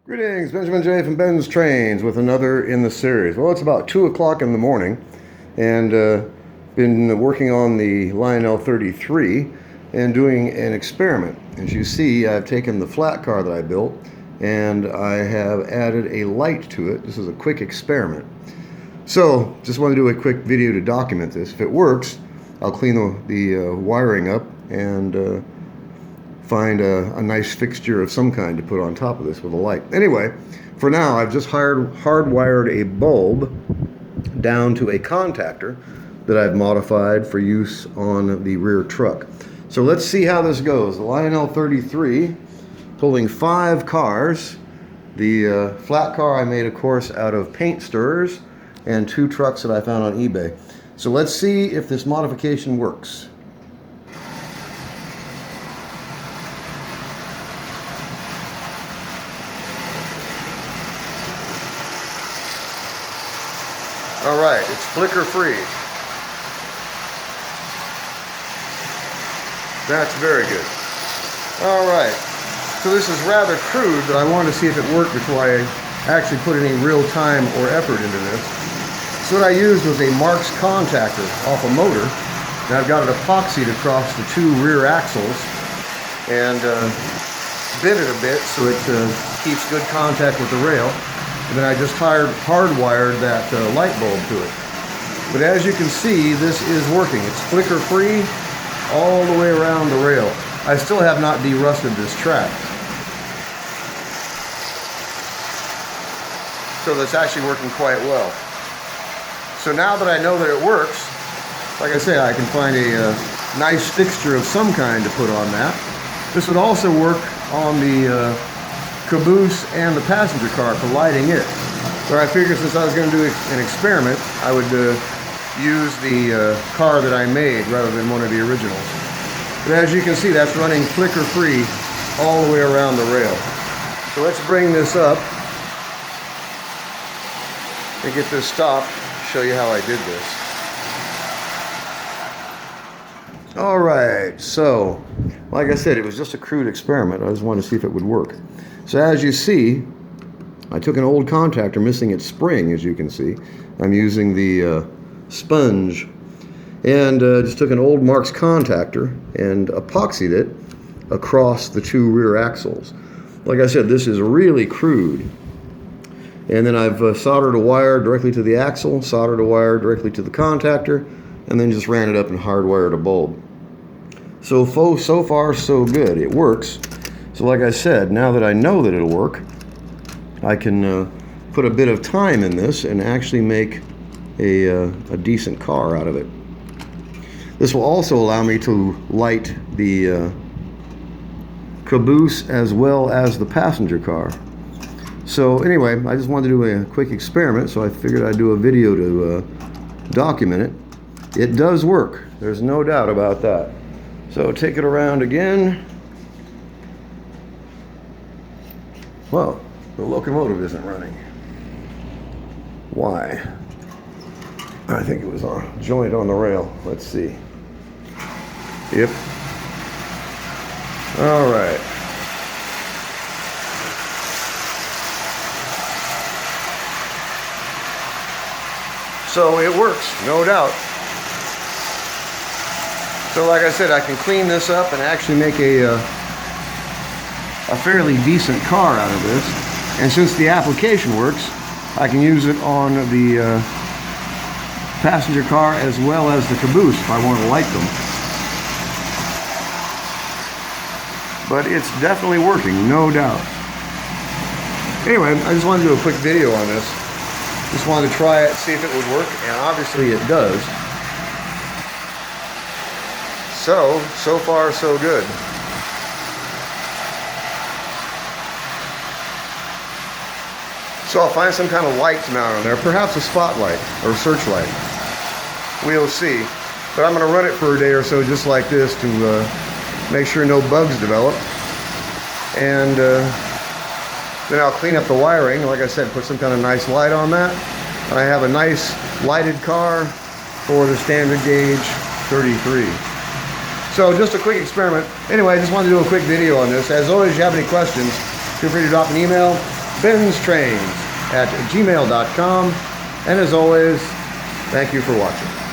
Greetings, Benjamin J from BENZTRAINZ with another in the series. Well, it's about 2 o'clock in the morning and been working on the Lionel 33 and doing an experiment. As you see, I've taken the flat car that I built and I have added a light to it. This is a quick experiment. So, just want to do a quick video to document this. If it works, I'll clean the wiring up and find a nice fixture of some kind to put on top of this with a light. Anyway, for now, I've just hardwired a bulb down to a contactor that I've modified for use on the rear truck. So let's see how this goes. The Lionel 33, pulling 5 cars. The flat car I made, of course, out of paint stirrers, and 2 trucks that I found on eBay. So let's see if this modification works. All right, it's flicker free. That's very good. All right, so this is rather crude, but I wanted to see if it worked before I actually put any real time or effort into this. So what I used was a Marks contactor off a motor, and I've got it epoxied across the 2 rear axles and bent it a bit so it keeps good contact with the rail. And then I just hardwired that light bulb to it. But as you can see, this is working. It's flicker free all the way around the rail. I still have not derusted this track. So that's actually working quite well. So now that I know that it works, like I say, I can find a nice fixture of some kind to put on that. This would also work on the caboose and the passenger car for lighting it. So I figured since I was going to do an experiment, I would use the car that I made rather than one of the originals. But as you can see, that's running flicker free all the way around the rail. So let's bring this up and get this stopped, show you how I did this. All right, so like I said, it was just a crude experiment. I just wanted to see if it would work. So as you see, I took an old contactor missing its spring, as you can see. I'm using the sponge, and just took an old Marks contactor and epoxied it across the 2 rear axles. Like I said, this is really crude. And then I've soldered a wire directly to the axle, soldered a wire directly to the contactor, and then just ran it up and hardwired a bulb. So far, so good. It works. So like I said, now that I know that it'll work, I can put a bit of time in this and actually make a decent car out of it. This will also allow me to light the caboose as well as the passenger car. So anyway, I just wanted to do a quick experiment, so I figured I'd do a video to document it. It does work. There's no doubt about that. So take it around again. Well, the locomotive isn't running. Why? I think it was a joint on the rail. Let's see. Yep. All right. So it works, no doubt. So like I said, I can clean this up and actually make a fairly decent car out of this. And since the application works, I can use it on the passenger car as well as the caboose if I want to light them. But it's definitely working, no doubt. Anyway, I just wanted to do a quick video on this. Just wanted to try it, see if it would work, and obviously it does. So far so good. So I'll find some kind of light to mount on there, perhaps a spotlight or a searchlight. We'll see. But I'm going to run it for a day or so just like this to make sure no bugs develop. And then I'll clean up the wiring. Like I said, put some kind of nice light on that. And I have a nice lighted car for the standard gauge 33. So just a quick experiment. Anyway, I just wanted to do a quick video on this. As always, if you have any questions, feel free to drop an email BENZTRAINZ@gmail.com. And as always, thank you for watching.